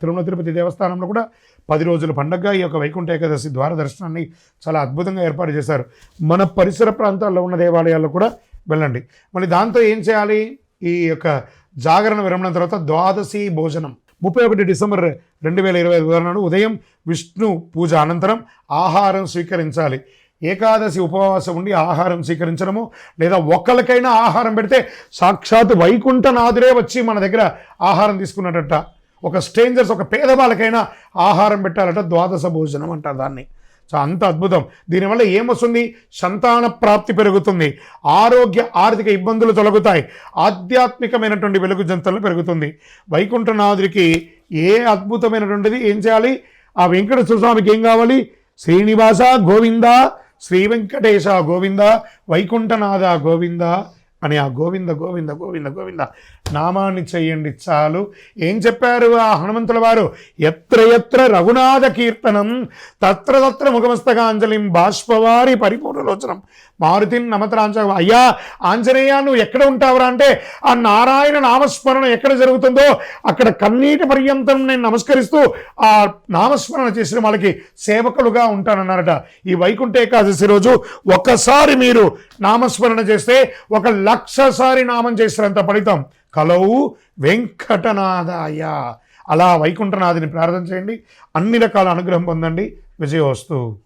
తిరుమల తిరుపతి దేవస్థానంలో కూడా 10 రోజుల పండగగా ఈ యొక్క వైకుంఠ ఏకాదశి ద్వార దర్శనాన్ని చాలా అద్భుతంగా ఏర్పాటు చేశారు. మన పరిసర ప్రాంతాల్లో ఉన్న దేవాలయాల్లో కూడా వెళ్ళండి. మళ్ళీ దాంతో ఏం చేయాలి? ఈ యొక్క జాగరణ విరమణ తర్వాత ద్వాదశి భోజనం 31 డిసెంబర్ 2025 నాడు ఉదయం విష్ణు పూజ అనంతరం ఆహారం స్వీకరించాలి. ఏకాదశి ఉపవాసం ఉండి ఆహారం స్వీకరించడము లేదా ఒక్కరికైనా ఆహారం పెడితే సాక్షాత్ వైకుంఠనాథుడే వచ్చి మన దగ్గర ఆహారం తీసుకున్నట్ట. ఒక స్ట్రేంజర్స్, ఒక పేదవాళ్ళకైనా ఆహారం పెట్టాలట. ద్వాదశ భోజనం అంటారు దాన్ని. సో అంత అద్భుతం. దీనివల్ల ఏమొస్తుంది? సంతాన ప్రాప్తి పెరుగుతుంది, ఆరోగ్య ఆర్థిక ఇబ్బందులు తొలగుతాయి, ఆధ్యాత్మికమైనటువంటి వెలుగు జంతలు పెరుగుతుంది. వైకుంఠనాథుడికి ఏ అద్భుతమైనటువంటిది ఏం చేయాలి? ఆ వెంకటేశ్వర స్వామికి ఏం కావాలి? శ్రీనివాస గోవింద, శ్రీ వెంకటేశ గోవింద, వైకుంఠనాథ గోవింద అని ఆ గోవింద గోవింద గోవింద గోవింద నామాన్ని చెయ్యండి చాలు. ఏం చెప్పారు ఆ హనుమంతుల వారు? ఎత్ర ఎత్ర రఘునాథ కీర్తనం తత్ర తత్ర ముఖమస్తకాంజలిం బాష్పవారి పరిపూర్ణలోచనం మారుతిని నమతరాంజ. అయ్యా ఆంజనేయ, నువ్వు ఎక్కడ ఉంటావురా అంటే ఆ నారాయణ నామస్మరణ ఎక్కడ జరుగుతుందో అక్కడ కన్నీటి పర్యంతం నేను నమస్కరిస్తూ ఆ నామస్మరణ చేసిన వాళ్ళకి సేవకులుగా ఉంటానన్నారట. ఈ వైకుంఠ ఏకాదశి రోజు ఒక్కసారి మీరు నామస్మరణ చేస్తే 1,00,000 సారి నామం చేసినంత ఫలితం. కలవు వెంకటనాథాయ. అలా వైకుంఠనాథుని ప్రార్థన చేయండి, అన్ని రకాల అనుగ్రహం పొందండి. విజయోస్తు.